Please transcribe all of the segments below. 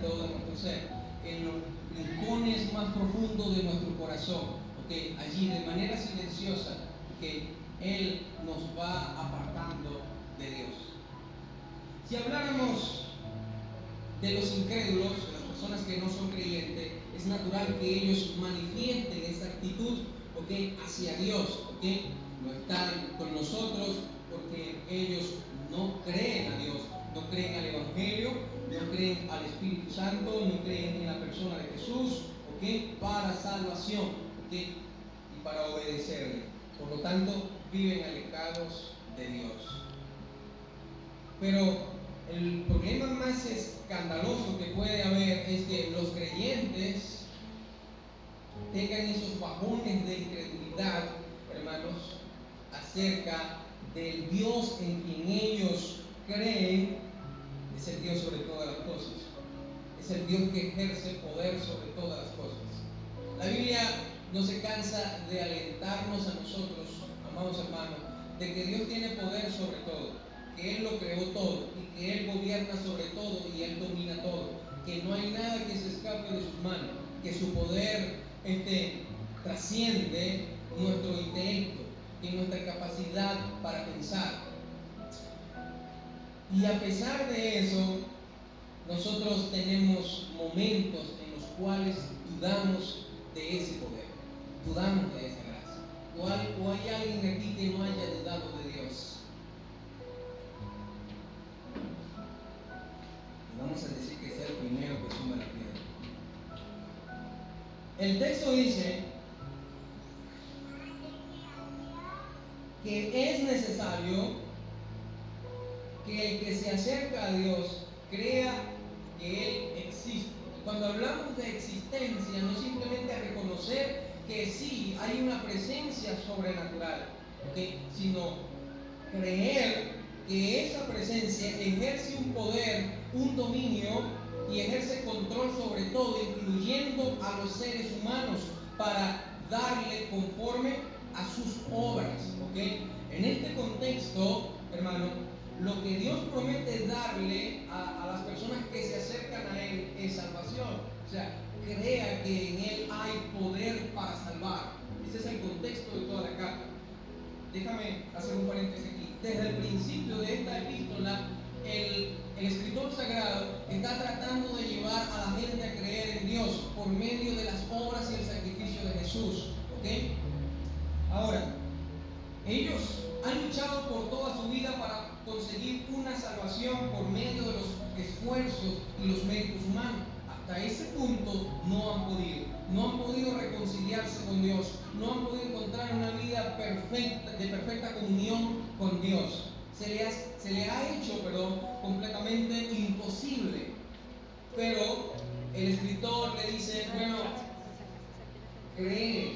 todo de nuestro ser, en los rincones más profundos de nuestro corazón, ¿okay? Allí de manera silenciosa, que Él nos va apartando de Dios. Si habláramos de los incrédulos, de las personas que no son creyentes, es natural que ellos manifiesten esa actitud, ¿okay?, hacia Dios, ¿okay? No están con nosotros porque ellos no creen a Dios, no creen al Evangelio, no creen al Espíritu Santo, no creen en la persona de Jesús, ¿okay?, para salvación, ¿okay?, y para obedecerle. Por lo tanto, viven alejados de Dios. Pero el problema más escandaloso que puede haber es que los creyentes tengan esos bajones de incredulidad, hermanos, acerca del Dios en quien ellos creen. Es el Dios sobre todas las cosas. Es el Dios que ejerce poder sobre todas las cosas. La Biblia no se cansa de alentarnos a nosotros, amados hermanos, de que Dios tiene poder sobre todo, que Él lo creó todo y que Él gobierna sobre todo y Él domina todo, que no hay nada que se escape de sus manos, que su poder trasciende nuestro intelecto y nuestra capacidad para pensar. Y a pesar de eso, nosotros tenemos momentos en los cuales dudamos de ese poder, dudamos de esa gracia. ¿O hay alguien aquí que no haya dudado de Dios? Vamos a decir que sea el primero que suma la piedra. El texto dice que es necesario que el que se acerca a Dios crea que Él existe. Cuando hablamos de existencia, no simplemente reconocer que sí hay una presencia sobrenatural, ¿okay?, sino creer que esa presencia ejerce un poder, un dominio y ejerce control sobre todo, incluyendo a los seres humanos, para darle conforme a sus obras, ¿okay? En este contexto, hermano, lo que Dios promete darle a las personas que se acercan a Él es salvación. O sea, crea que en Él hay poder para salvar. Ese es el contexto de toda la carta. Déjame hacer un paréntesis aquí. Desde el principio de esta epístola, el escritor sagrado está tratando de llevar a la gente a creer en Dios por medio de las obras y el sacrificio de Jesús, ¿okay? Ahora, ellos han luchado por toda su vida para conseguir una salvación por medio de los esfuerzos y los méritos humanos. Hasta ese punto no han podido reconciliarse con Dios, no han podido encontrar una vida perfecta, de perfecta comunión con Dios. Se le ha hecho, completamente imposible. Pero el escritor le dice, bueno, ¿crees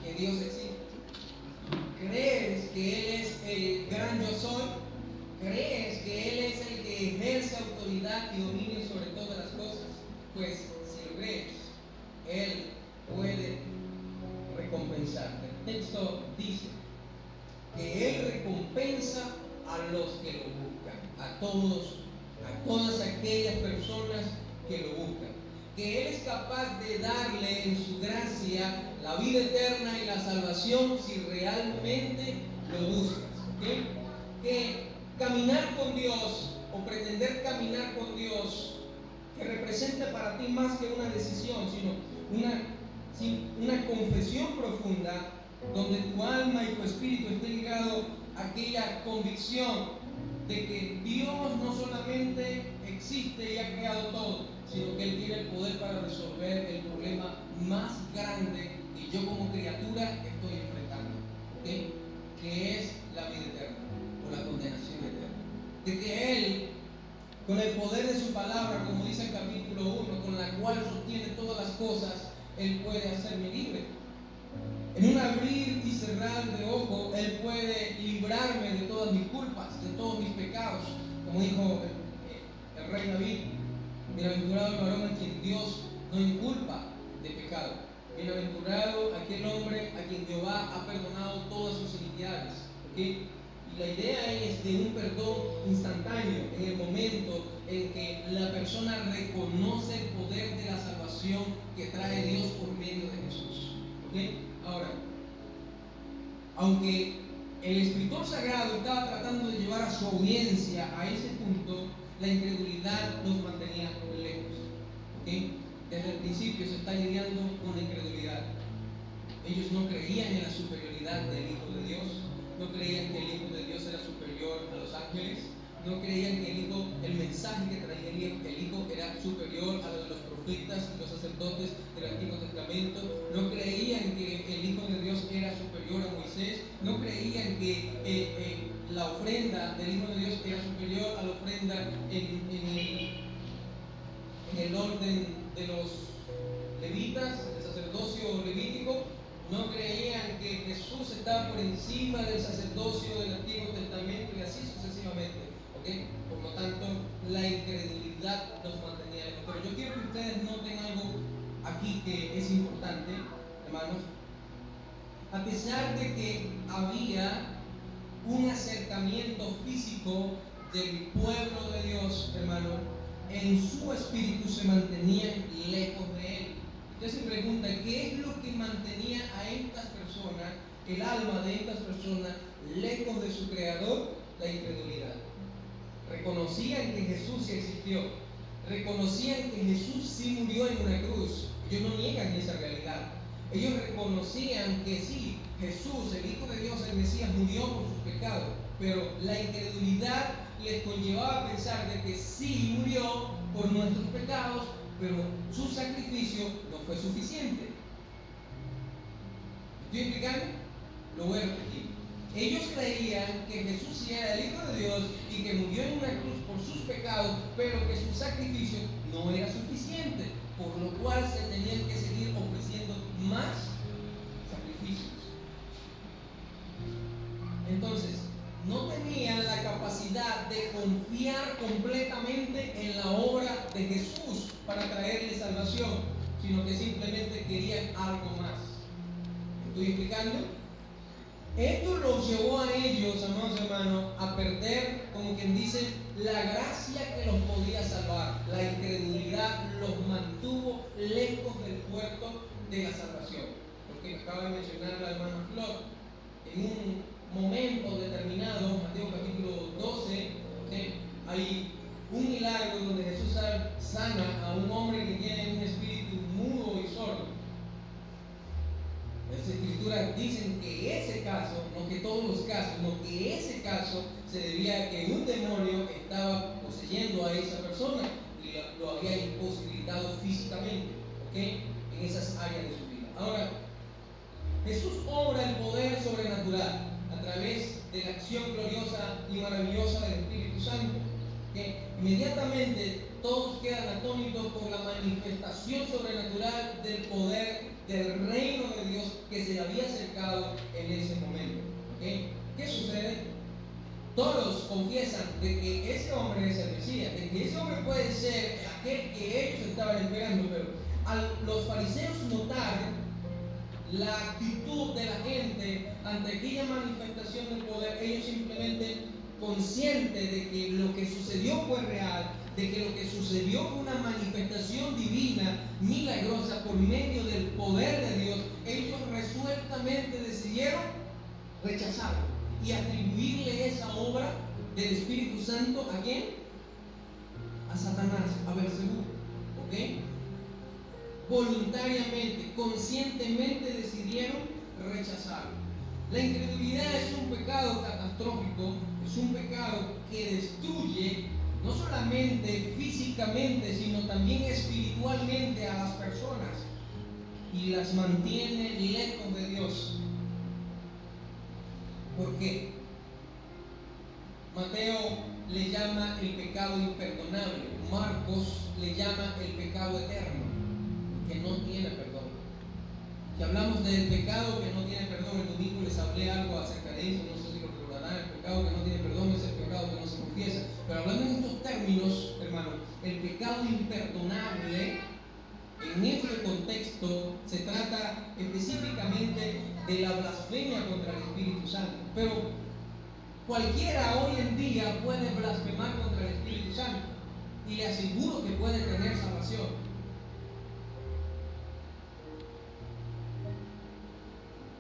que Dios existe? ¿Crees que Él es el gran yo soy? ¿Crees que Él es el que ejerce autoridad y dominio sobre todas las cosas? Pues si lo crees, Él puede recompensarte. El texto dice que Él recompensa a los que lo buscan, a todas aquellas personas que lo buscan. Que Él es capaz de darle en su gracia la vida eterna y la salvación si realmente lo buscas. ¿Okay? Que caminar con Dios o pretender caminar con Dios, que representa para ti más que una decisión, sino una confesión profunda, donde tu alma y tu espíritu esté ligado a aquella convicción de que Dios no solamente existe y ha creado todo, sino que Él tiene el poder para resolver el problema más grande que yo como criatura estoy enfrentando, ¿okay?, que es la vida eterna o la condenación eterna. De que Él, con el poder de su palabra, como dice el capítulo 1, con la cual sostiene todas las cosas, Él puede hacerme libre. En un abrir y cerrar de ojo, Él puede librarme de todas mis culpas, de todos mis pecados. Como dijo el rey David, bienaventurado el varón a quien Dios no inculpa de pecado. Bienaventurado aquel hombre a quien Jehová ha perdonado todas sus iniquidades. ¿Okay? Y la idea es de un perdón instantáneo, en el momento, en que la persona reconoce el poder de la salvación que trae Dios por medio de Jesús. ¿Okay? Ahora, aunque el escritor sagrado estaba tratando de llevar a su audiencia a ese punto, la incredulidad los mantenía lejos. ¿Okay? Desde el principio se está lidiando con la incredulidad. Ellos no creían en la superioridad del Hijo de Dios, no creían que el Hijo de Dios era superior a los ángeles, no creían que el mensaje que traía el Hijo era superior a lo de los profetas y los sacerdotes del Antiguo Testamento, no creían que el Hijo de Dios era superior a Moisés, no creían que la ofrenda del Hijo de Dios era superior a la ofrenda en el orden de los levitas, el sacerdocio levítico. No creían que Jesús estaba por encima del sacerdocio del Antiguo Testamento y así sucesivamente. ¿Okay? Por lo tanto, la incredulidad los mantenía lejos. Pero yo quiero que ustedes noten algo aquí que es importante, hermanos. A pesar de que había un acercamiento físico del pueblo de Dios, hermano, en su espíritu se mantenían lejos de él. Usted se pregunta, ¿qué es lo que mantenía a estas personas, el alma de estas personas, lejos de su Creador? La incredulidad. Reconocían que Jesús sí existió, reconocían que Jesús sí murió en una cruz. Ellos no niegan esa realidad. Ellos reconocían que sí, Jesús, el Hijo de Dios, el Mesías, murió por sus pecados, pero la incredulidad les conllevaba a pensar de que sí murió por nuestros pecados, pero su sacrificio no fue suficiente. ¿Estoy explicando? Lo voy a repetir. Ellos creían que Jesús sí era el Hijo de Dios y que murió en una cruz por sus pecados, pero que su sacrificio no era suficiente, por lo cual se tenían que seguir ofreciendo más sacrificios. Entonces, no tenían la capacidad de confiar completamente en la obra de Jesús para traerle salvación, sino que simplemente querían algo más. ¿Me estoy explicando? Esto los llevó a ellos, amados hermanos, a perder, como quien dice, la gracia que los podía salvar. La incredulidad los mantuvo lejos del puerto de la salvación. Porque acaba de mencionar la hermana Flor, en un momento determinado, Mateo capítulo 12, hay un milagro donde Jesús sana a un hombre que tiene un espíritu mudo y sordo. Las escrituras dicen que ese caso, no que todos los casos, no que ese caso se debía a que un demonio estaba poseyendo a esa persona y lo había imposibilitado físicamente, ¿okay? En esas áreas de su vida. Ahora, Jesús obra el poder sobrenatural a través de la acción gloriosa y maravillosa del Espíritu Santo. ¿Okay? Inmediatamente todos quedan atónitos por la manifestación sobrenatural del poder del reino de Dios que se había acercado en ese momento. ¿Okay? ¿Qué sucede? Todos confiesan de que ese hombre es el Mesías, de que ese hombre puede ser aquel que ellos estaban esperando, pero los fariseos notaron la actitud de la gente ante aquella manifestación del poder. Ellos simplemente, conscientes de que lo que sucedió fue real, de que lo que sucedió fue una manifestación divina, milagrosa, por medio del poder de Dios, ellos resueltamente decidieron rechazarlo y atribuirle esa obra del Espíritu Santo ¿a quién? A Satanás, a Beelzebú. ¿Ok? Voluntariamente, conscientemente decidieron rechazarlo. La incredulidad es un pecado catastrófico, es un pecado que destruye no solamente físicamente, sino también espiritualmente a las personas y las mantiene lejos de Dios. ¿Por qué? Mateo le llama el pecado imperdonable, Marcos le llama el pecado eterno, que no tiene perdón. Si hablamos del pecado que no tiene perdón, el domingo les hablé algo acerca de eso, no sé si lo recordarán. El pecado que no tiene perdón es el pecado que no se confiesa. Pero hablando en estos términos, hermano, el pecado imperdonable, en este contexto, se trata específicamente de la blasfemia contra el Espíritu Santo. Pero cualquiera hoy en día puede blasfemar contra el Espíritu Santo. y le aseguro que puede tener salvación.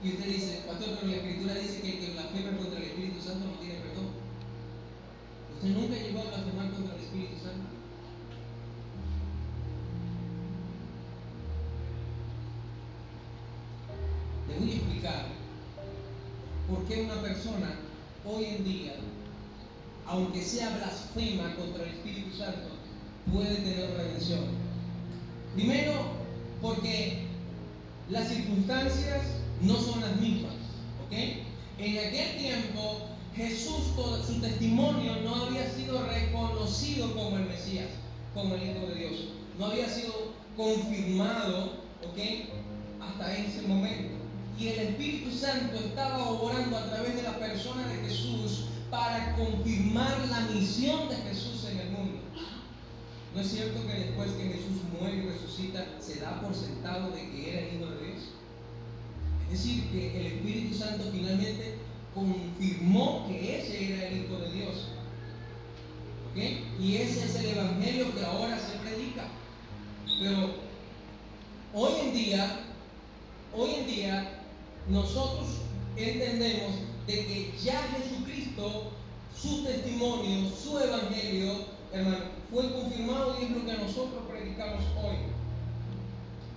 Y usted dice, pastor, pero la Escritura dice que el que blasfema contra el Espíritu Santo no tiene perdón. ¿Usted nunca llegó a blasfemar contra el Espíritu Santo? Le voy a explicar por qué una persona hoy en día, aunque sea blasfema contra el Espíritu Santo, puede tener redención. Primero, porque las circunstancias no son las mismas, ¿ok? En aquel tiempo, Jesús, todo su testimonio no había sido reconocido como el Mesías, como el Hijo de Dios. No había sido confirmado, ¿ok? Hasta ese momento. Y el Espíritu Santo estaba obrando a través de la persona de Jesús para confirmar la misión de Jesús en el mundo. ¿No es cierto que después que Jesús muere y resucita, se da por sentado de que era el Hijo de Dios? Es decir, que el Espíritu Santo finalmente confirmó que ese era el Hijo de Dios. ¿Ok? Y ese es el Evangelio que ahora se predica. Pero hoy en día, nosotros entendemos de que ya Jesucristo, su testimonio, su Evangelio, hermano, fue confirmado y es lo que nosotros predicamos hoy.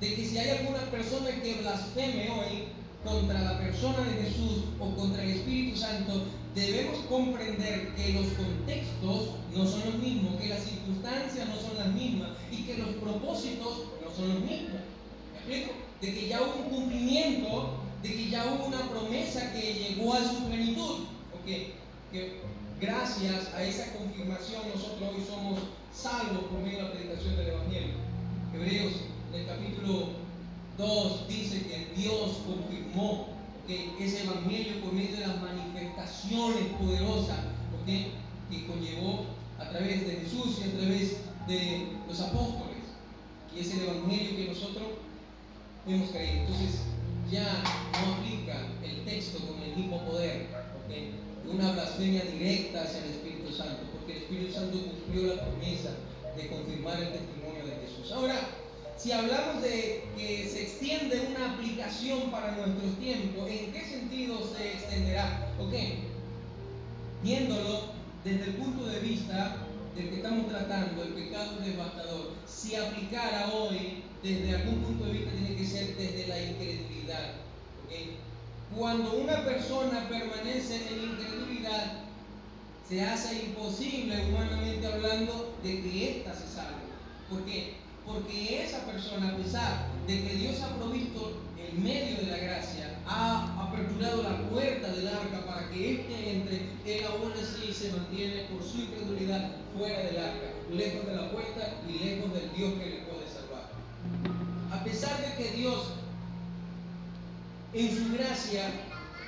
De que si hay alguna persona que blasfeme hoy contra la persona de Jesús o contra el Espíritu Santo, debemos comprender que los contextos no son los mismos, que las circunstancias no son las mismas y que los propósitos no son los mismos. ¿Me explico? De que ya hubo un cumplimiento, de que ya hubo una promesa que llegó a su plenitud. ¿Okay? Que gracias a esa confirmación nosotros hoy somos salvos por medio de la predicación del Evangelio. Hebreos, en el capítulo 2, dice que Dios confirmó, ¿okay?, ese Evangelio por medio de las manifestaciones poderosas, ¿okay?, que conllevó a través de Jesús y a través de los apóstoles. Y es el Evangelio que nosotros hemos creído. Entonces, ya no aplica el texto con el mismo poder, ¿okay?, una blasfemia directa hacia el Espíritu Santo, porque el Espíritu Santo cumplió la promesa de confirmar el testimonio de Jesús. Ahora, si hablamos de que se extiende una aplicación para nuestros tiempos, ¿en qué sentido se extenderá? Ok, viéndolo desde el punto de vista del que estamos tratando, el pecado devastador, si aplicara hoy desde algún punto de vista, tiene que ser desde la incredulidad. ¿Okay? Cuando una persona permanece en incredulidad, se hace imposible, humanamente hablando, de que ésta se salve. ¿Por qué? Porque esa persona, a pesar de que Dios ha provisto el medio de la gracia, ha aperturado la puerta del arca para que éste entre, él aún así se mantiene por su incredulidad fuera del arca, lejos de la puerta y lejos del Dios que le puede salvar. A pesar de que Dios, en su gracia,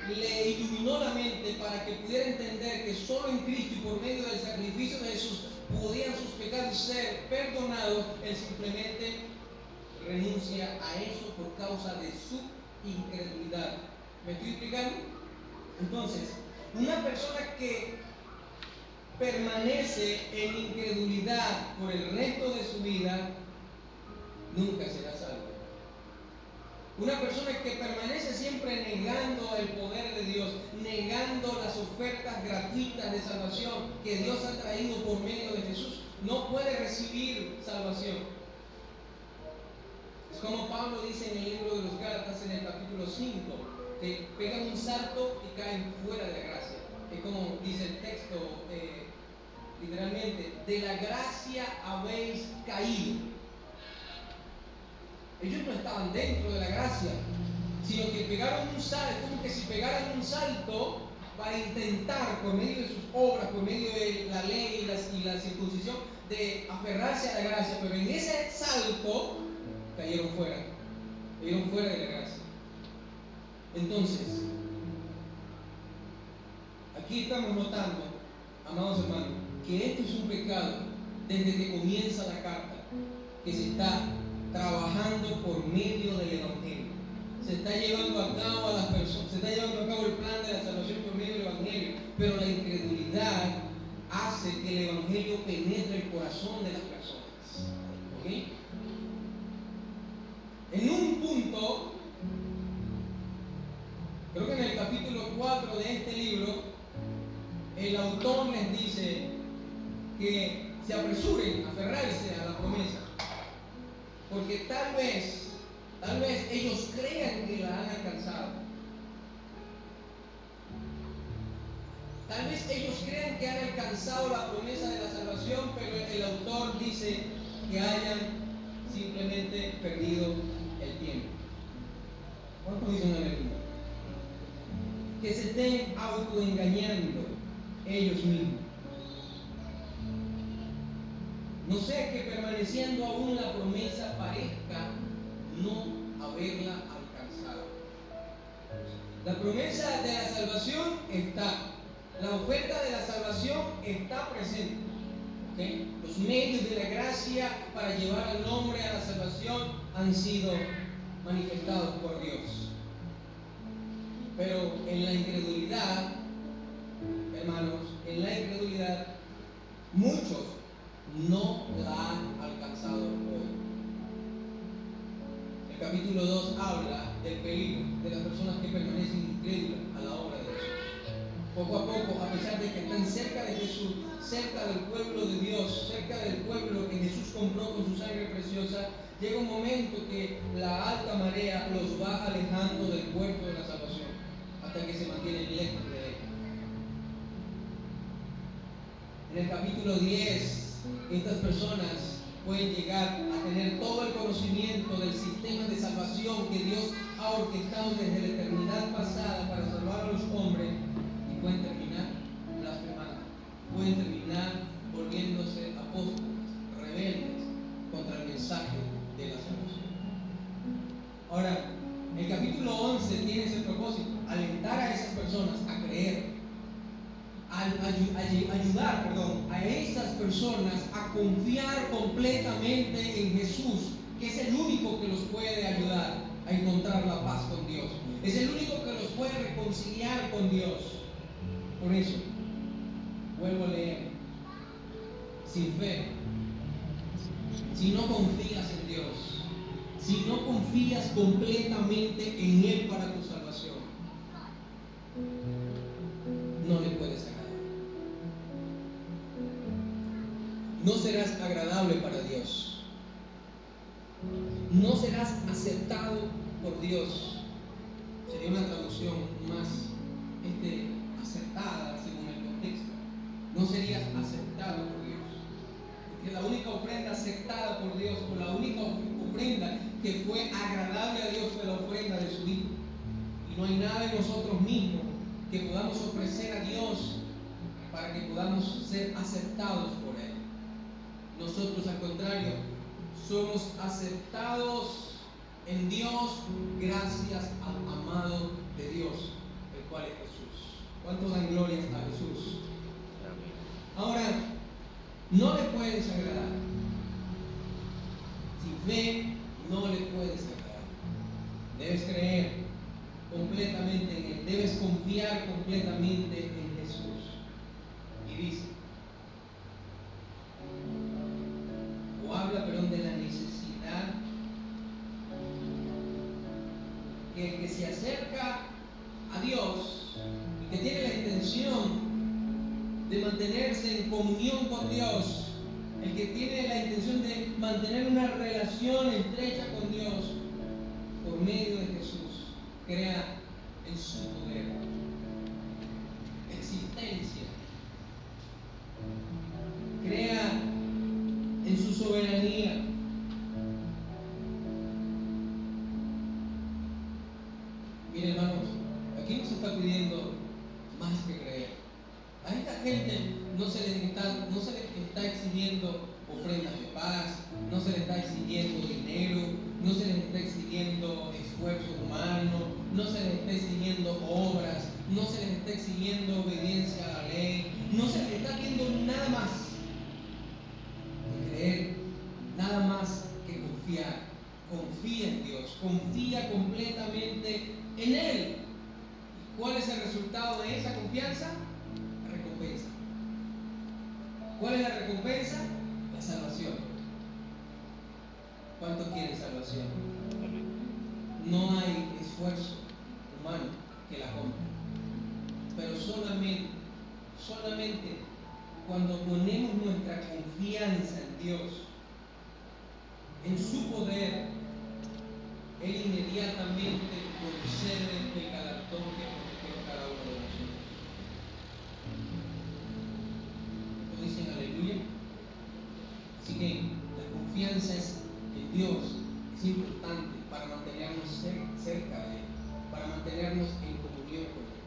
le iluminó la mente para que pudiera entender que solo en Cristo y por medio del sacrificio de Jesús podían sus pecados ser perdonados, él simplemente renuncia a eso por causa de su incredulidad. ¿Me estoy explicando? Entonces, una persona que permanece en incredulidad por el resto de su vida nunca será salvo. Una persona que permanece siempre negando el poder de Dios, negando las ofertas gratuitas de salvación que Dios ha traído por medio de Jesús, no puede recibir salvación. Es como Pablo dice en el libro de los Gálatas en el capítulo 5, que pegan un salto y caen fuera de la gracia. Es como dice el texto, literalmente, de la gracia habéis caído. Ellos no estaban dentro de la gracia, sino que pegaron un salto, como que si pegaran un salto para intentar, por medio de sus obras, por medio de la ley y la circuncisión, de aferrarse a la gracia, pero en ese salto cayeron fuera de la gracia. Entonces, aquí estamos notando, amados hermanos, que esto es un pecado desde que comienza la carta, que se está trabajando por medio del Evangelio. Se está llevando a cabo el plan de la salvación por medio del Evangelio, pero la incredulidad hace que el Evangelio penetre el corazón de las personas. ¿Ok? En un punto, creo que en el capítulo 4 de este libro, el autor les dice que se apresuren a aferrarse a la promesa, porque tal vez ellos crean que la han alcanzado. Tal vez ellos crean que han alcanzado la promesa de la salvación, pero el autor dice que hayan simplemente perdido el tiempo. ¿Cuántos dicen amén? Que se estén autoengañando ellos mismos. No sea que permaneciendo aún la promesa parezca no haberla alcanzado. La promesa de la salvación está. La oferta de la salvación está presente. ¿Okay? Los medios de la gracia para llevar al hombre a la salvación han sido manifestados por Dios. Pero en la incredulidad, hermanos, en la incredulidad, muchos no la han alcanzado hoy. El capítulo 2 habla del peligro de las personas que permanecen incrédulas a la obra de Jesús. Poco a poco, a pesar de que están cerca de Jesús, cerca del pueblo de Dios, cerca del pueblo que Jesús compró con su sangre preciosa, llega un momento que la alta marea los va alejando del puerto de la salvación, hasta que se mantienen lejos de él. En el capítulo 10, estas personas pueden llegar a tener todo el conocimiento del sistema de salvación que Dios ha orquestado desde la eternidad pasada para salvar a los hombres, y pueden terminar blasfemando, pueden terminar volviéndose apóstoles, rebeldes contra el mensaje de la salvación. Ahora, el capítulo 11 tiene ese propósito: alentar a esas personas a creer, ayudar a esas personas a confiar completamente en Jesús, que es el único que los puede ayudar a encontrar la paz con Dios. Es el único que los puede reconciliar con Dios. Por eso, vuelvo a leer: sin fe, si no confías en Dios, si no confías completamente en Él para tu salvación, no le puedes agradar. No serás agradable para Dios. No serás aceptado por Dios. Sería una traducción más acertada según el contexto. No serías aceptado por Dios. Porque la única ofrenda aceptada por Dios, o la única ofrenda que fue agradable a Dios, fue la ofrenda de su Hijo. Y no hay nada en nosotros mismos que podamos ofrecer a Dios para que podamos ser aceptados por Él. Nosotros, al contrario, somos aceptados en Dios gracias al amado de Dios, el cual es Jesús. ¿Cuántos dan gloria a Jesús? Ahora, no le puedes agradar. Sin fe no le puedes agradar. Debes creer completamente en Él. Debes confiar completamente en Jesús. Y dice, habla de la necesidad que el que se acerca a Dios y que tiene la intención de mantenerse en comunión con Dios, el que tiene la intención de mantener una relación estrecha con Dios por medio de Jesús, crea en su poder, existencia, crea en su soberanía. Miren, hermanos, aquí no se está pidiendo más que creer. A esta gente no se les está exigiendo ofrendas de paz, no se les está exigiendo dinero, no se les está exigiendo esfuerzo humano, no se les está exigiendo obras, no se les está exigiendo obediencia a la ley, no se les está pidiendo nada más que creer, nada más que confiar. Confía en Dios, confía completamente en Él. ¿Cuál es el resultado de esa confianza? Recompensa. ¿Cuál es la recompensa? La salvación. ¿Cuántos quieren salvación? No hay esfuerzo humano que la compre. Pero solamente cuando ponemos nuestra confianza en Dios, en su poder, Él inmediatamente concede el galardón que prometió a cada uno de nosotros. ¿Lo dicen aleluya? Así que la confianza en Dios es importante para mantenernos cerca de Él, para mantenernos en comunión con Él.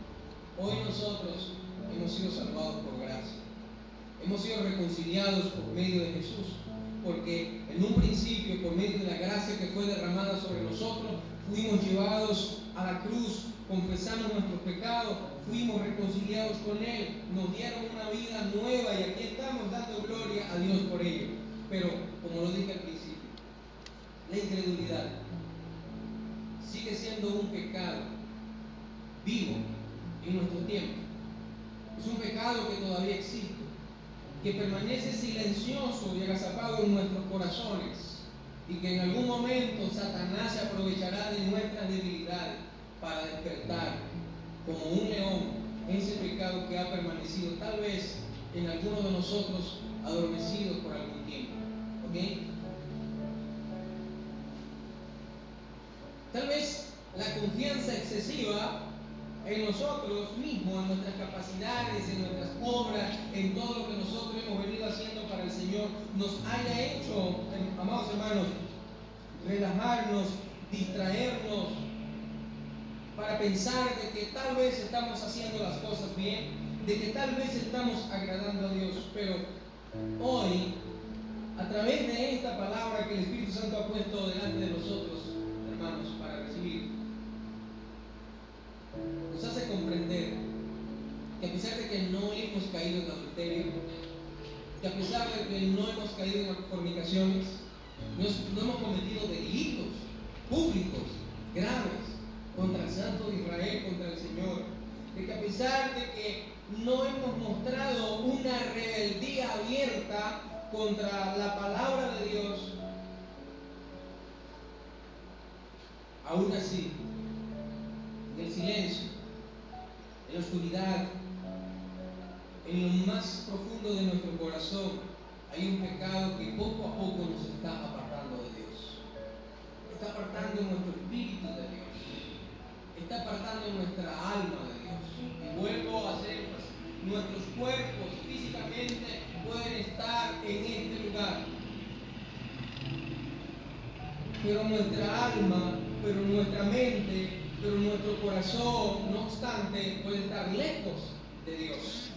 Hoy nosotros hemos sido salvados por gracia. Hemos sido reconciliados por medio de Jesús, porque en un principio, por medio de la gracia que fue derramada sobre nosotros, fuimos llevados a la cruz, confesamos nuestros pecados, fuimos reconciliados con Él, nos dieron una vida nueva y aquí estamos dando gloria a Dios por ello. Pero, como lo dije al principio, la incredulidad sigue siendo un pecado vivo en nuestro tiempo. Es un pecado que todavía existe, que permanece silencioso y agazapado en nuestros corazones, y que en algún momento Satanás se aprovechará de nuestras debilidades para despertar como un león ese pecado que ha permanecido tal vez en algunos de nosotros adormecidos por algún tiempo. ¿Ok? Tal vez la confianza excesiva en nosotros mismos, en nuestras capacidades, en nuestras obras, en todo lo que nosotros hemos venido haciendo para el Señor, nos haya hecho, amados hermanos, relajarnos, distraernos, para pensar de que tal vez estamos haciendo las cosas bien, de que tal vez estamos agradando a Dios. Pero hoy, a través de esta palabra que el Espíritu Santo ha puesto delante de nosotros, hermanos, para recibir, nos hace comprender que a pesar de que no hemos caído en adulterio, que a pesar de que no hemos caído en fornicaciones, no hemos cometido delitos públicos graves contra el Santo de Israel, contra el Señor, de que a pesar de que no hemos mostrado una rebeldía abierta contra la palabra de Dios, aún así, en el silencio, en la oscuridad, en lo más profundo de nuestro corazón, hay un pecado que poco a poco nos está apartando de Dios. Está apartando nuestro espíritu de Dios. Está apartando nuestra alma de Dios. Y vuelvo a hacer énfasis. Nuestros cuerpos físicamente pueden estar en este lugar, pero nuestra alma, pero nuestra mente, pero nuestro corazón, no obstante, puede estar lejos de Dios.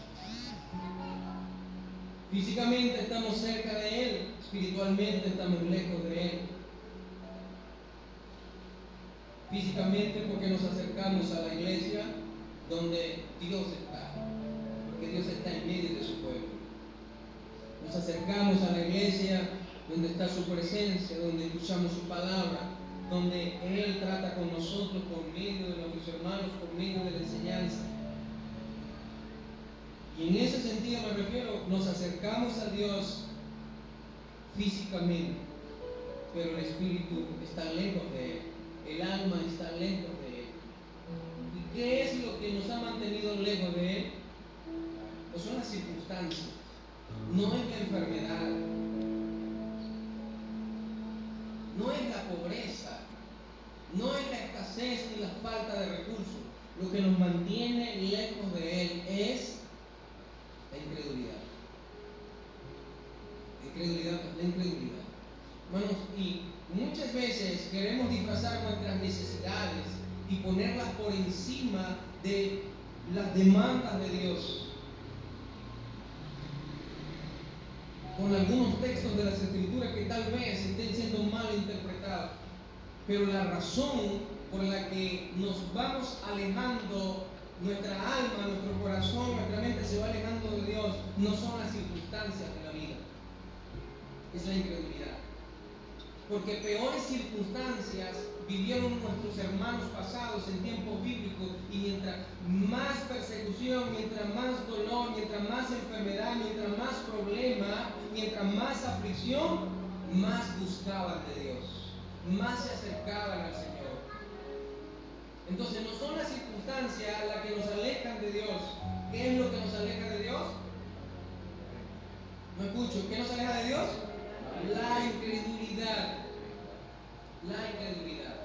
Físicamente estamos cerca de Él, espiritualmente estamos lejos de Él. Físicamente porque nos acercamos a la iglesia donde Dios está, porque Dios está en medio de su pueblo. Nos acercamos a la iglesia donde está su presencia, donde escuchamos su palabra, donde Él trata con nosotros por medio de nuestros hermanos, por medio de la enseñanza. Y en ese sentido me refiero, nos acercamos a Dios físicamente, pero el espíritu está lejos de Él, el alma está lejos de Él. ¿Y qué es lo que nos ha mantenido lejos de Él? Pues son las circunstancias, no es la enfermedad, no es la pobreza, no es la escasez ni la falta de recursos. Lo que nos mantiene lejos de Él es la incredulidad. La incredulidad. Hermanos, y muchas veces queremos disfrazar nuestras necesidades y ponerlas por encima de las demandas de Dios con algunos textos de las Escrituras que tal vez estén siendo mal interpretados. Pero la razón por la que nos vamos alejando, nuestra alma, nuestro corazón, nuestra mente se va alejando de Dios, no son las circunstancias de la vida, es la incredulidad. porque peores circunstancias vivieron nuestros hermanos pasados en tiempos bíblicos, y mientras más persecución, mientras más dolor, mientras más enfermedad, mientras más problema, mientras más aflicción, más buscaban de Dios, más se acercaban al Señor. Entonces no son las circunstancias las que nos alejan de Dios. ¿Qué es lo que nos aleja de Dios? No escucho. ¿Qué nos aleja de Dios? La incredulidad. La incredulidad.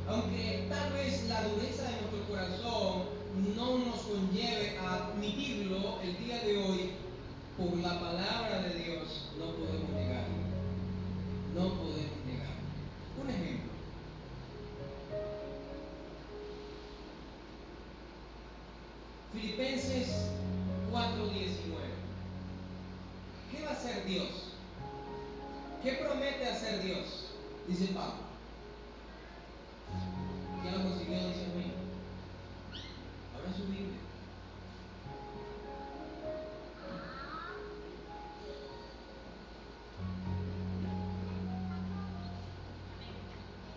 Aunque tal vez la dureza de nuestro corazón no nos conlleve a admitirlo el día de hoy, por la palabra de Dios no podemos negarlo. No podemos negarlo. Un ejemplo. Filipenses 4:19. ¿Qué va a hacer Dios? ¿Qué promete hacer Dios? Dice Pablo. ¿Quién lo consiguió? Dice a mí. Abra su Biblia.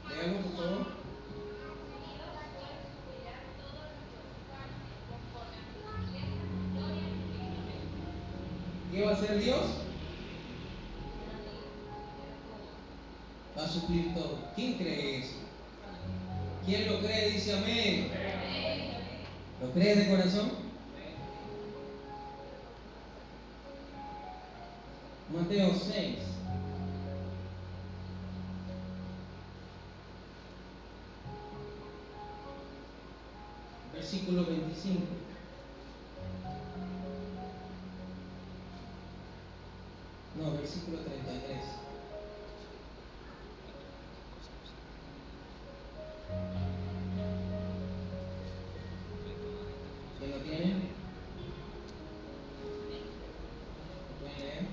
Leamos, por favor. ¿Qué va a hacer Dios? Va a suplir todo. ¿Quién cree eso? ¿Quién lo cree? Dice amén. ¿Lo cree de corazón? Mateo 6. Versículo 25. No, versículo 33. ¿Quién lo tiene? ¿Lo pueden leer?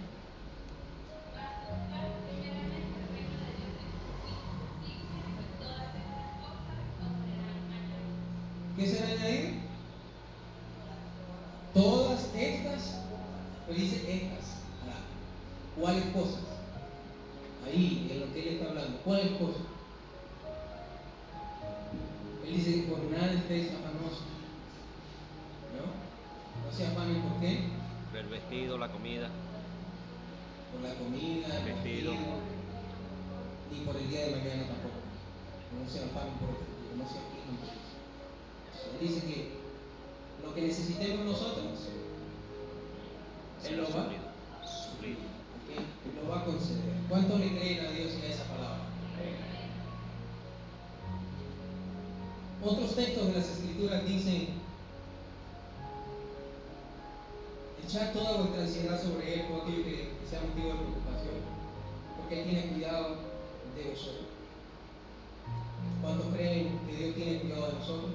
¿Qué será añadido? Todas estas, pero dice estas. ¿Cuáles cosas? Ahí, en lo que él está hablando, ¿cuáles cosas? Él dice que por nada estéis afanosos, ¿no? No se afanen, ¿por qué? Por el vestido, la comida. Por la comida, el vestido, ni por el día de mañana tampoco. No se afanen por el futuro, no se aflijan por eso. Él dice que lo que necesitemos nosotros, Él lo va a suplir. ¿Okay? Él lo va a conceder. ¿Cuánto le creen a Dios y a esa palabra? Otros textos de las Escrituras dicen: echad toda vuestra ansiedad sobre Él, todo aquello que sea motivo de preocupación, porque Él tiene cuidado de vosotros. ¿Cuántos creen que Dios tiene cuidado de nosotros?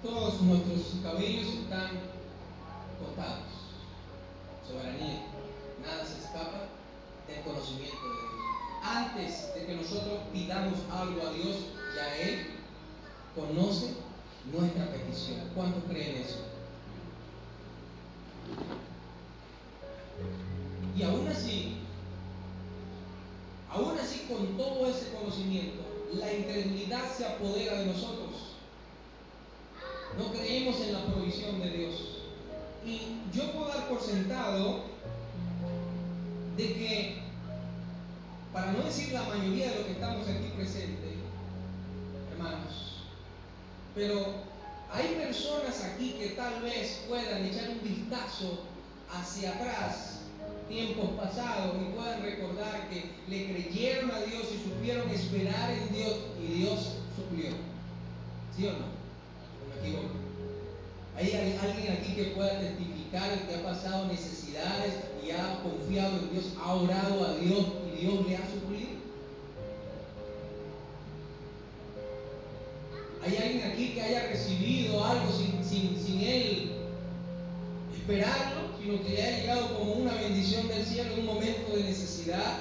Todos nuestros cabellos están contados. Soberanía. Nada se escapa del conocimiento de Dios. Antes de que nosotros pidamos algo a Dios, ya Él conoce nuestra petición. ¿Cuántos creen eso? Y aún así, con todo ese conocimiento, la incredulidad se apodera de nosotros. No creemos en la provisión de Dios. Y yo puedo dar por sentado de que, para no decir la mayoría de los que estamos aquí presentes, hermanos, pero hay personas aquí que tal vez puedan echar un vistazo hacia atrás, tiempos pasados, y puedan recordar que le creyeron a Dios y supieron esperar en Dios, y Dios suplió. ¿Sí o no? ¿No me equivoco? ¿Hay alguien aquí que pueda testificar que ha pasado necesidades y ha confiado en Dios, ha orado a Dios y Dios le ha suplido? ¿Hay alguien aquí que haya recibido algo sin él esperarlo, sino que le haya llegado como una bendición del cielo en un momento de necesidad?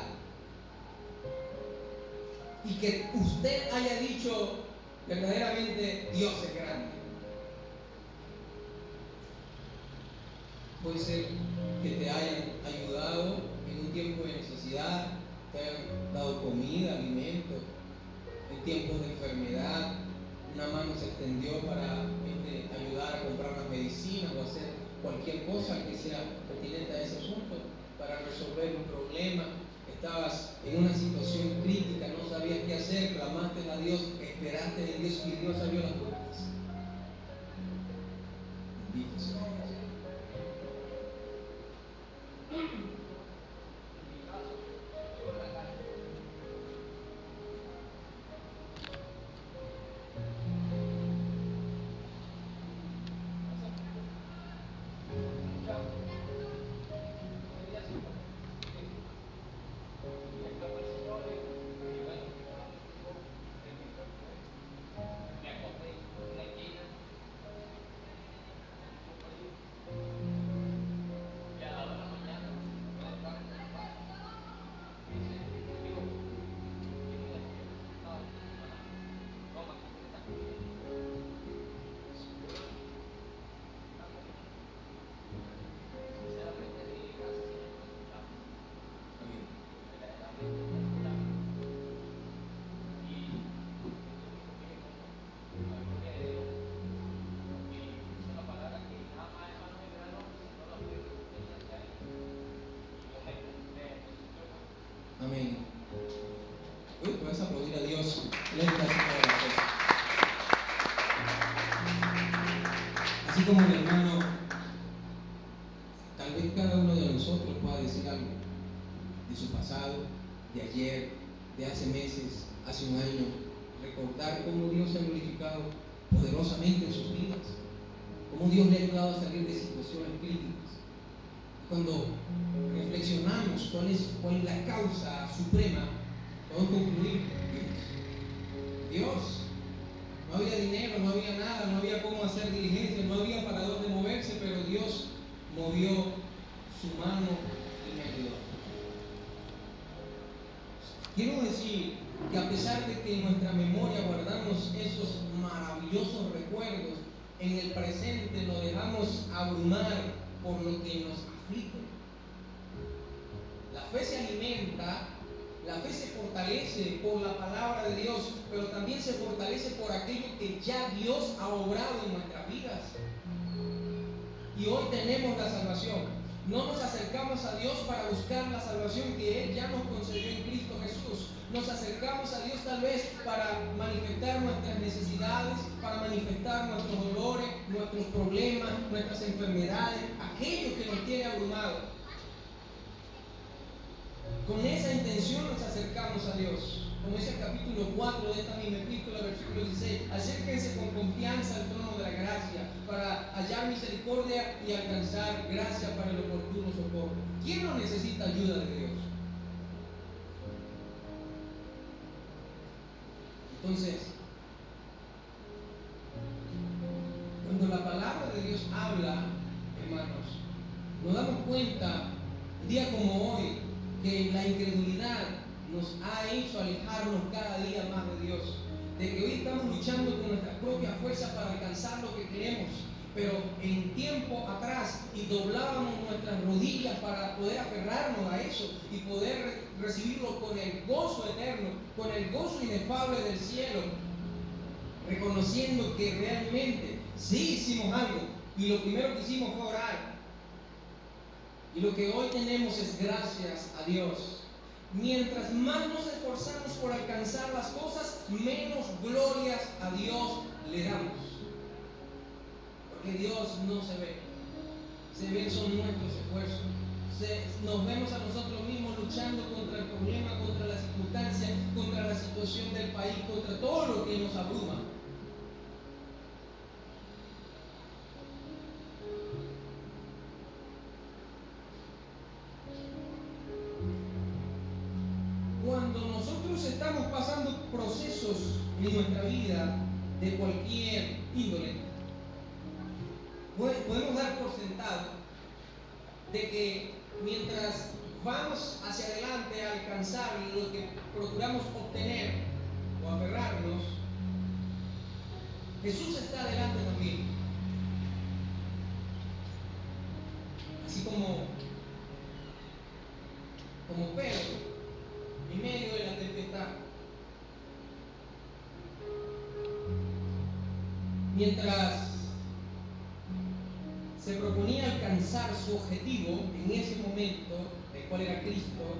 Y que usted haya dicho verdaderamente: Dios es grande. Puede ser que te hayan ayudado en un tiempo de necesidad, te hayan comida, alimento, en tiempos de enfermedad. Una mano se extendió para ayudar a comprar las medicinas o hacer cualquier cosa que sea pertinente a ese asunto, para resolver un problema. Estabas en una situación crítica, no sabías qué hacer, clamaste a Dios, esperaste en Dios y Dios abrió las puertas. Bendito sea Dios. Amén. Puedes aplaudir a Dios. Le doy gracias por las cosas. Así como mi hermano, tal vez cada uno de nosotros pueda decir algo de su pasado, de ayer, de hace meses, hace un año, recordar cómo Dios se ha glorificado poderosamente en sus vidas, cómo Dios le ha ayudado a salir de situaciones críticas. Cuando reflexionamos cuál es la causa suprema, podemos concluir: Dios. No había dinero, no había nada, no había cómo hacer diligencia, no había para dónde moverse, pero Dios movió su mano y me ayudó. Quiero decir que a pesar de que en nuestra memoria guardamos esos maravillosos recuerdos, en el presente nos dejamos abrumar por lo que nos aflige. La fe se alimenta, la fe se fortalece por la palabra de Dios, pero también se fortalece por aquello que ya Dios ha obrado en nuestras vidas. Y hoy tenemos la salvación. No nos acercamos a Dios para buscar la salvación que Él ya nos concedió en Cristo Jesús. Nos acercamos a Dios tal vez para manifestar nuestras necesidades, para manifestar nuestros dolores, nuestros problemas, nuestras enfermedades, aquello que nos tiene abrumados. Con esa intención nos acercamos a Dios. Como dice el capítulo 4 de esta misma epístola, versículo 16: acérquense con confianza al trono de la gracia para hallar misericordia y alcanzar gracia para el oportuno socorro. ¿Quién no necesita ayuda de Dios? Entonces, cuando la palabra de Dios habla, hermanos, nos damos cuenta, un día como hoy, que la incredulidad nos ha hecho alejarnos cada día más de Dios, de que hoy estamos luchando con nuestras propias fuerzas para alcanzar lo que queremos, pero en tiempo atrás y doblábamos nuestras rodillas para poder aferrarnos a eso y poder recibirlo con el gozo eterno, con el gozo inefable del cielo, reconociendo que realmente sí hicimos algo y lo primero que hicimos fue orar. Y lo que hoy tenemos es gracias a Dios. Mientras más nos esforzamos por alcanzar las cosas, menos glorias a Dios le damos. Porque Dios no se ve. Se ven son nuestros esfuerzos. Nos vemos a nosotros mismos luchando contra el problema, contra la circunstancia, contra la situación del país, contra todo lo que nos abruma. Cuando nosotros estamos pasando procesos en nuestra vida de cualquier índole, podemos dar por sentado de que mientras vamos hacia adelante a alcanzar lo que procuramos obtener o aferrarnos, Jesús está adelante también. Así como Pedro, en medio de la tempestad, mientras se proponía alcanzar su objetivo en ese momento, el cual era Cristo,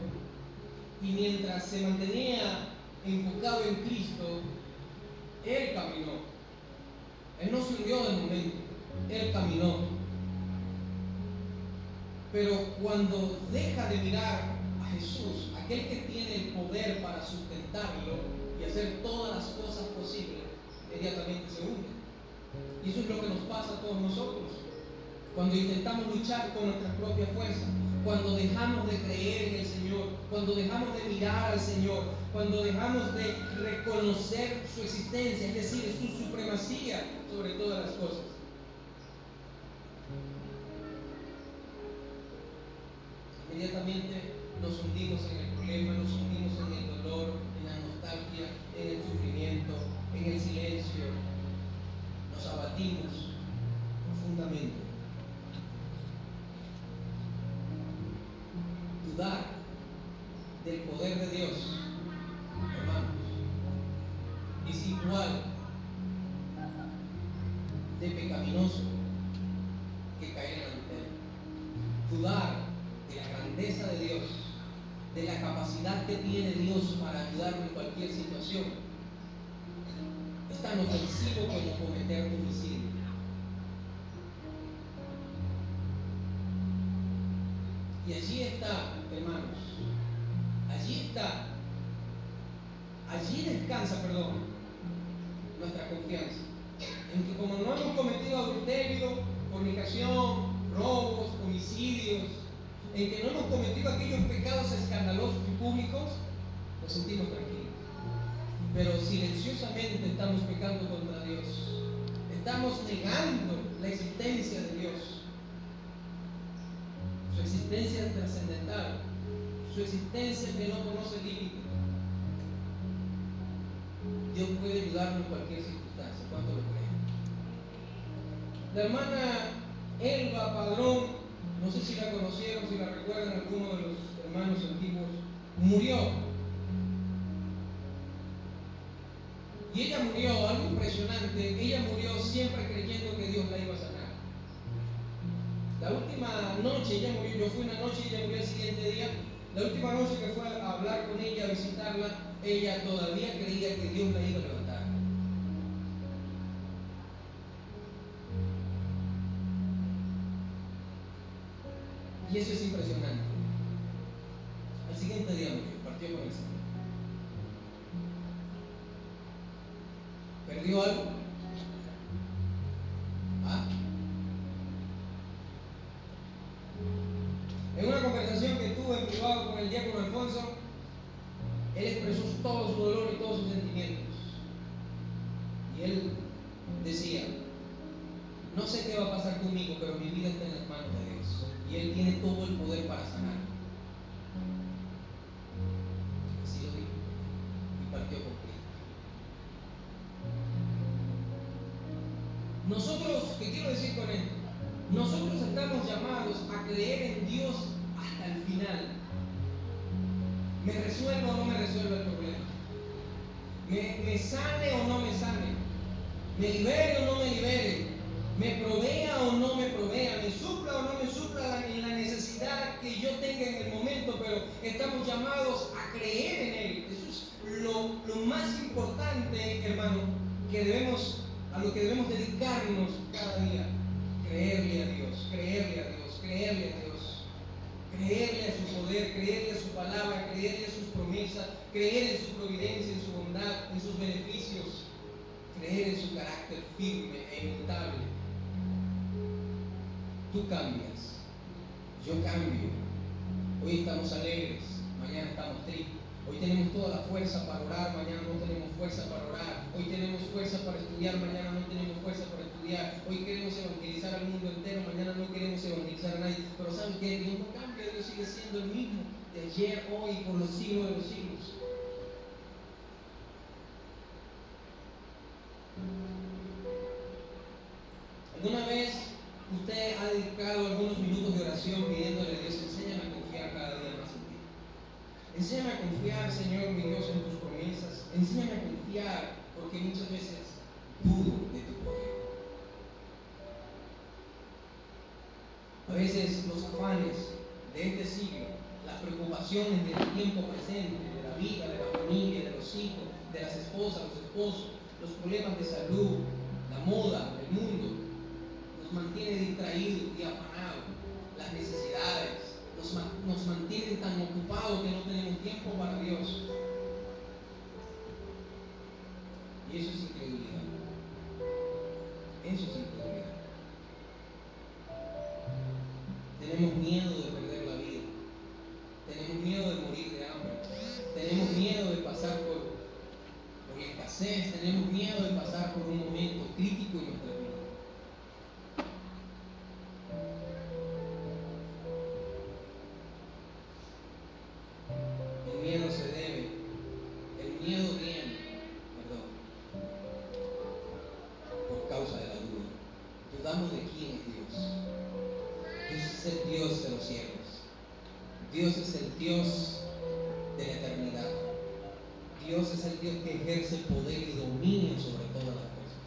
y mientras se mantenía enfocado en Cristo, Él caminó. Él no se hundió de momento, Él caminó. Pero cuando deja de mirar a Jesús, aquel que tiene el poder para sustentarlo y hacer todas las cosas posibles, inmediatamente se hunde. Y eso es lo que nos pasa a todos nosotros. Cuando intentamos luchar con nuestra propia fuerza, cuando dejamos de creer en el Señor, cuando dejamos de mirar al Señor, cuando dejamos de reconocer su existencia, es decir, su supremacía sobre todas las cosas. Inmediatamente nos hundimos en el problema, nos hundimos en el dolor, en la nostalgia, en el sufrimiento, en el silencio. Nos abatimos profundamente. Dudar del poder de Dios, hermanos, es igual de pecaminoso que caer en adulterio. Dudar de la grandeza de Dios, de la capacidad que tiene Dios para ayudarnos en cualquier situación, es tan ofensivo como cometer homicidio. Y allí está, hermanos, allí descansa, nuestra confianza. En que como no hemos cometido adulterio, fornicación, robos, homicidios, en que no hemos cometido aquellos pecados escandalosos y públicos, nos sentimos tranquilos. Pero silenciosamente estamos pecando contra Dios. Estamos negando la existencia de Dios. Su existencia trascendental, su existencia que no conoce límites. Dios puede ayudarnos en cualquier circunstancia. ¿Cuánto lo creen? La hermana Elba Padrón, no sé si la conocieron, si la recuerdan algunos de los hermanos antiguos, murió. Y ella murió, algo impresionante, ella murió siempre creyendo que Dios la iba a sanar. La última noche ella murió, yo fui una noche y ella murió el siguiente día. La última noche que fue a hablar con ella, a visitarla, ella todavía creía que Dios la iba a levantar. Y eso es impresionante. Al siguiente día murió, partió con el Señor. ¿Perdió algo? ¿Ah? En una conversación que tuve en privado con el diácono Alfonso, él expresó todo su dolor y todos sus sentimientos. Y él decía, no sé qué va a pasar conmigo, pero mi vida está en las manos de Dios. Y Él tiene todo el poder para sanar. Así lo dijo. Y partió con Cristo. Nosotros, ¿qué quiero decir con esto? Nosotros estamos llamados a creer en Dios hasta el final. ¿Me resuelva o no me resuelva el problema? ¿Me sane o no me sane? ¿Me libere o no me libere? ¿Me provea o no me provea? ¿Me supla o no me supla en la necesidad que yo tenga en el momento? Pero estamos llamados a creer en Él. Eso es lo más importante, hermano, a lo que debemos dedicarnos cada día. Creerle a Dios, creerle a Dios, creerle a Dios. Creerle a su poder, creerle a su palabra, creerle a sus promesas, creer en su providencia, en su bondad, en sus beneficios. Creer en su carácter firme e inmutable. Tú cambias, yo cambio. Hoy estamos alegres, mañana estamos tristes. Hoy tenemos toda la fuerza para orar, mañana no tenemos fuerza para orar. Hoy tenemos fuerza para estudiar, mañana no tenemos fuerza para estudiar. Hoy queremos evangelizar al mundo entero, mañana no queremos evangelizar a nadie. Pero ¿saben qué? Dios no cambia, Dios sigue siendo el mismo de ayer, hoy y por los siglos de los siglos. ¿Alguna vez usted ha dedicado algunos minutos de oración pidiéndole a Dios, enséñame a confiar cada día más en ti? Enséñame a confiar, Señor, mi Dios, en tus promesas. Enséñame a confiar, porque muchas veces dudo de tu poder. veces los afanes de este siglo, las preocupaciones del tiempo presente, de la vida, de la familia, de los hijos, de las esposas, los esposos, los problemas de salud, la moda, el mundo, nos mantiene distraídos y afanados. Las necesidades nos mantienen tan ocupados que no tenemos tiempo para Dios. Y eso es incredulidad. Eso es incredulidad. Tenemos miedo de perder la vida. Tenemos miedo de morir de hambre. Tenemos miedo de pasar por la escasez. Tenemos miedo de pasar por un momento crítico en nuestra vida. El miedo viene, por causa de la duda. Dudamos de quién es Dios. Dios es el Dios de los cielos. Dios es el Dios de la eternidad. Dios es el Dios que ejerce poder y dominio sobre todas las cosas.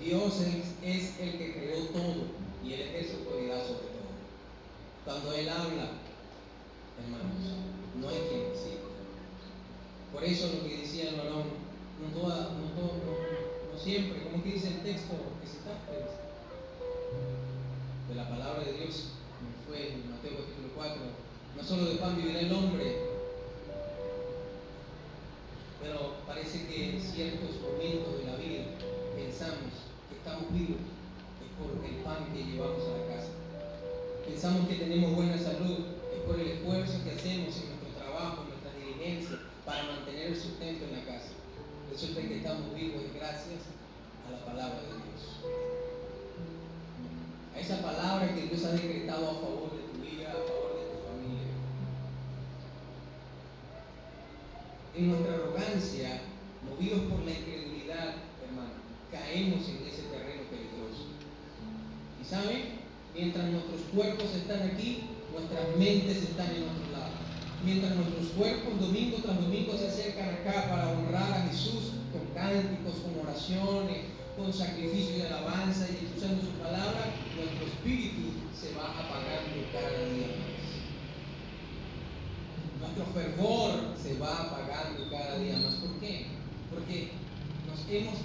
Dios es el que creó todo y Él ejerce autoridad sobre todo. Cuando Él habla, hermanos, no hay quien decida. Por eso lo que decía el varón, no siempre, como que dice el texto que citaste de la palabra de Dios, como fue en Mateo capítulo 4, no solo de pan vivirá el hombre, pero parece que en ciertos momentos de la vida pensamos que estamos vivos es por el pan que llevamos a la casa. Pensamos que tenemos buena salud es por el esfuerzo que hacemos en nuestro trabajo, en nuestras diligencias, para mantener el sustento en la casa. Resulta que estamos vivos gracias a la palabra de Dios. A esa palabra que Dios ha decretado a favor de tu vida, a favor de tu familia. En nuestra arrogancia, movidos por la incredulidad, hermano, caemos en ese terreno peligroso. ¿Y saben? Mientras nuestros cuerpos están aquí, nuestras mentes están en otro lado. Mientras nuestros cuerpos domingo tras domingo se acercan acá para honrar a Jesús con cánticos, con oraciones, con sacrificio y alabanza y escuchando su palabra, nuestro espíritu se va apagando cada día más. Nuestro fervor se va apagando cada día más. ¿Por qué? Porque hemos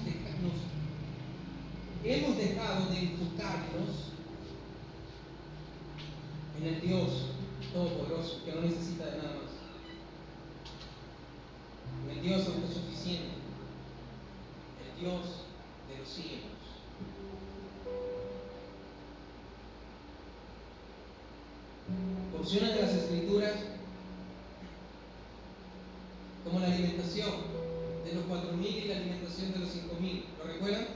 dejado de enfocarnos en el Dios Todopoderoso, que no necesita de nada más. En el Dios autosuficiente, el Dios de los cielos. Porciones de las Escrituras, como la alimentación de los 4.000 y la alimentación de los 5.000. ¿Lo recuerdan?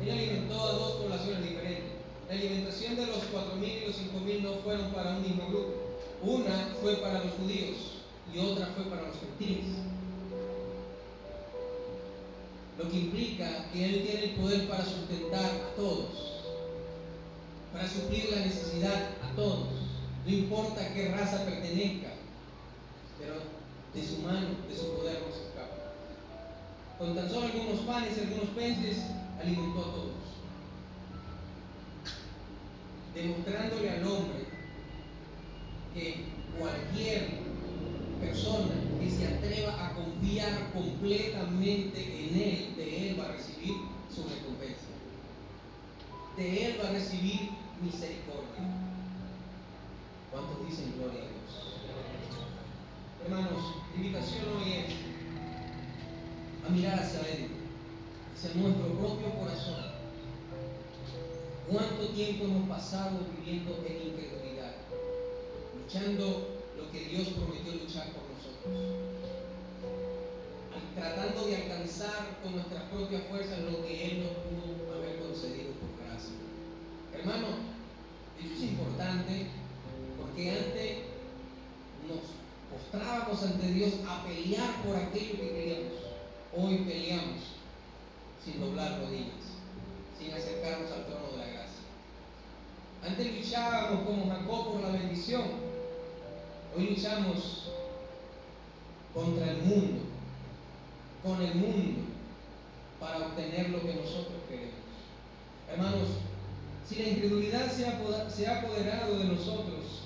Él alimentó a dos poblaciones diferentes. La alimentación de los 4.000 y los 5.000 no fueron para un mismo grupo. Una fue para los judíos y otra fue para los gentiles. Lo que implica que Él tiene el poder para sustentar a todos, para suplir la necesidad a todos. No importa a qué raza pertenezca, pero de su mano, de su poder no se escapa. Con tan solo algunos panes y algunos peces, alimentó a todos, demostrándole al hombre que cualquier persona que se atreva a confiar completamente en Él, de Él va a recibir su recompensa. De Él va a recibir misericordia. ¿Cuántos dicen gloria a Dios? Hermanos, la invitación hoy es a mirar hacia adentro, hacia nuestro propio corazón. ¿Cuánto tiempo hemos pasado viviendo en incredulidad, luchando lo que Dios prometió luchar por nosotros, tratando de alcanzar con nuestras propias fuerzas lo que Él nos pudo haber concedido por gracia? Hermano, eso es importante porque antes nos postrábamos ante Dios a pelear por aquello que queríamos. Hoy peleamos sin doblar rodillas, sin acercarnos al trono de la gracia. Antes luchábamos como Jacob por la bendición. Hoy luchamos contra el mundo, con el mundo, para obtener lo que nosotros queremos. Hermanos, Si la incredulidad se ha apoderado de nosotros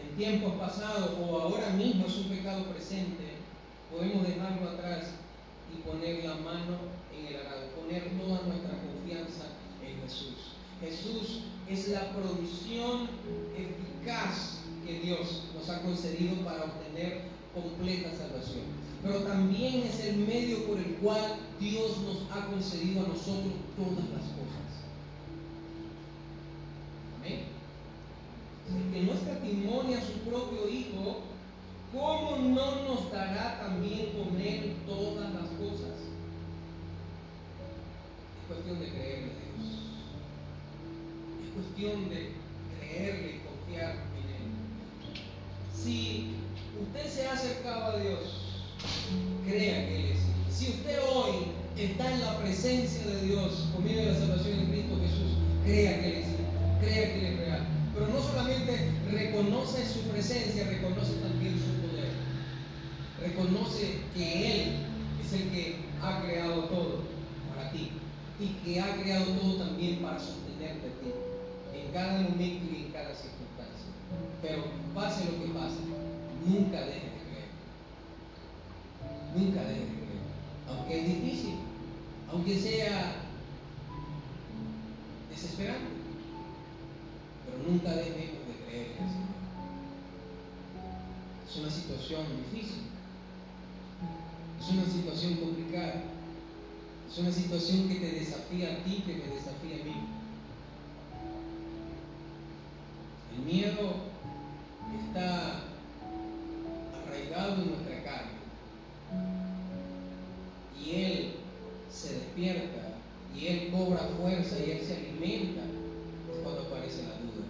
en tiempos pasados o ahora mismo es un pecado presente, podemos dejarlo atrás y poner la mano en el arado, poner toda nuestra confianza en Jesús. Jesús es la provisión eficaz que Dios nos ha concedido para obtener completa salvación. Pero también es el medio por el cual Dios nos ha concedido a nosotros todas las cosas. Amén. El que no escatimone a su propio Hijo, ¿cómo no nos dará también con Él todas las cosas? Es cuestión de creerle a Dios. Es cuestión de creerle y confiar en Él. Si usted se ha acercado a Dios, crea que Él es. Si usted hoy está en la presencia de Dios por medio de la salvación en Cristo Jesús, crea que Él es, crea que Él es real. Pero no solamente reconoce su presencia, reconoce también su poder. Reconoce que Él es el que ha creado todo para ti y que ha creado todo también para sostenerte a ti en cada momento y en cada circunstancia. Pero pase lo que pase, nunca dejes de creer. Nunca dejes de creer. Aunque es difícil, aunque sea desesperante, pero nunca dejemos de creer en el Señor. Es una situación difícil, es una situación complicada, es una situación que te desafía a ti, que me desafía a mí. El miedo está arraigado en nuestra carne y Él se despierta y Él cobra fuerza y Él se alimenta cuando aparece la duda,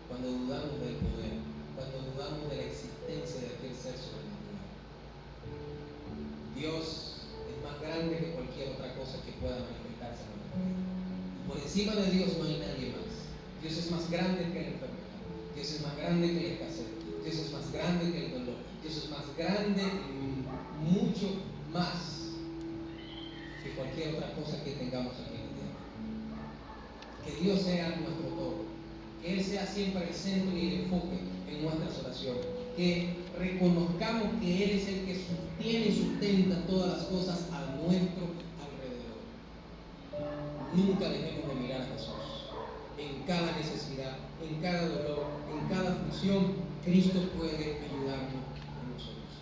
cuando dudamos del poder, cuando dudamos de la existencia de aquel ser sobrenatural. Dios es más grande que cualquier otra cosa que pueda manifestarse en nuestra vida. Por encima de Dios no hay nadie más. Dios es más grande que la enfermedad, Dios es más grande que la escasez, Dios es más grande que el dolor, Dios es más grande y mucho más que cualquier otra cosa que tengamos aquí en la tierra. Que Dios sea nuestro todo, que Él sea siempre el centro y el enfoque en nuestras oraciones, que reconozcamos que Él es el que sostiene y sustenta todas las cosas a nuestro alrededor. Nunca dejemos de mirar a Jesús. En cada necesidad, en cada dolor, en cada aflicción, Cristo puede ayudarnos a nosotros.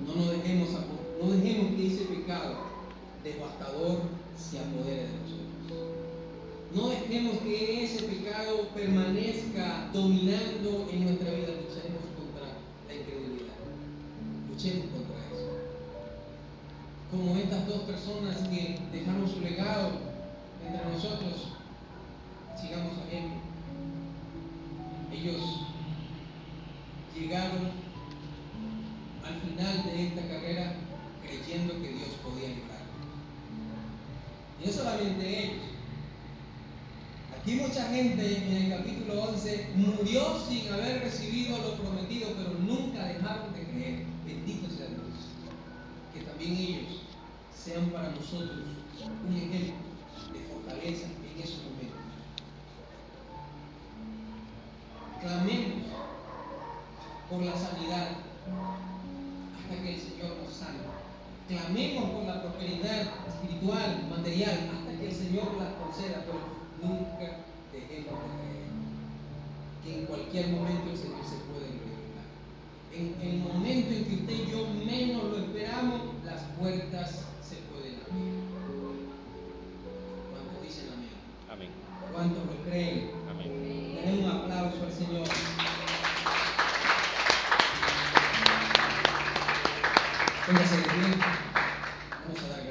No dejemos que ese pecado devastador se apodere de nosotros. No dejemos que ese pecado permanezca dominando en nuestra vida. Lucharemos contra la incredulidad. Luchemos contra eso. Como estas dos personas que dejaron su legado entre nosotros, sigamos a Él. Ellos llegaron al final de esta carrera creyendo que Dios podía librarlos. Y no solamente ellos. Aquí mucha gente en el capítulo 11 murió sin haber recibido lo prometido, pero nunca dejaron de creer. Bendito sea Dios. Que también ellos sean para nosotros un ejemplo de fortaleza en esos momentos. Clamemos por la sanidad hasta que el Señor nos sane. Clamemos por la prosperidad espiritual, material, hasta que el Señor la conceda, pero nunca dejemos de creer que en cualquier momento el Señor se puede glorificar. En el momento en que usted y yo menos lo esperamos, las puertas se pueden abrir. ¿Cuántos dicen amén? Amén. ¿Cuántos lo creen? Amén. Den un aplauso al Señor. Póngase de pie. Vamos a dar gracias.